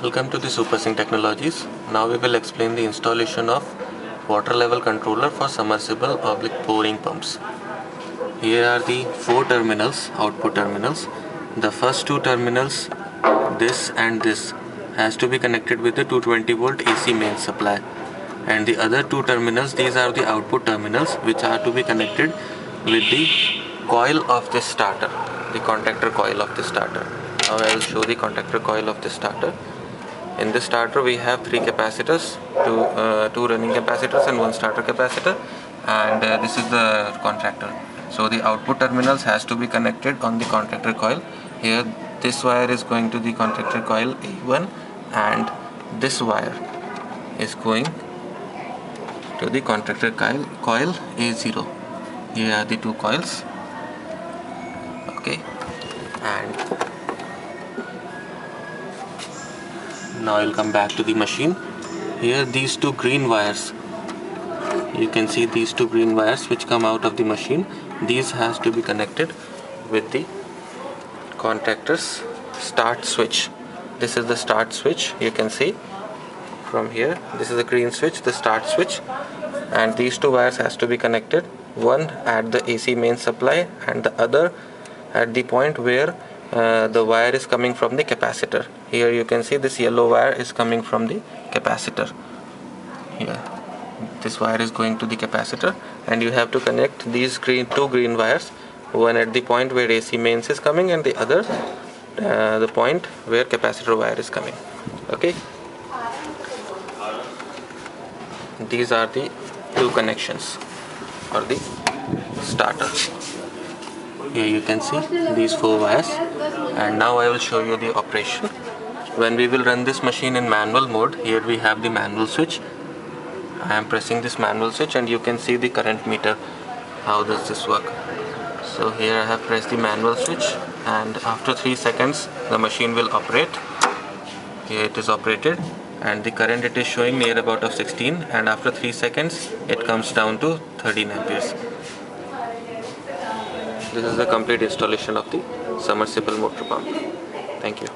Welcome to the SuperSync Technologies. Now we will explain the installation of water level controller for submersible pouring pumps. Here are the four terminals, output terminals. The first two terminals, this and this, has to be connected with the 220 volt AC main supply. And the other two terminals, these are the output terminals which are to be connected with the coil of this starter, the contactor coil of the starter. Now I will show the contactor coil of the starter. In this starter we have three capacitors, two running capacitors and one starter capacitor, and this is the contactor. So the output terminals has to be connected on the contactor coil. Here this wire is going to the contactor coil A1 and this wire is going to the contactor coil A0. Here are the two coils. Okay, and now I'll come back to the machine. Here these two green wires, you can see these two green wires which come out of the machine. These has to be connected with the contactor's start switch. This is the start switch, you can see from here. This is the green switch, the start switch, and these two wires has to be connected, one at the AC main supply and the other at the point where the wire is coming from the capacitor. Here you can see this yellow wire is coming from the capacitor. Here this wire is going to the capacitor, and you have to connect these two green wires, one at the point where AC mains is coming and the other the point where capacitor wire is coming. Okay, these are the two connections for the starter. Here you can see these four wires, and now I will show you the operation. When we will run this machine in manual mode, here we have the manual switch. I am pressing this manual switch and you can see the current meter. How does this work? So here I have pressed the manual switch, and after 3 seconds the machine will operate. Here it is operated and the current it is showing near about of 16, and after 3 seconds it comes down to 13 amperes. This is the complete installation of the submersible motor pump. Thank you.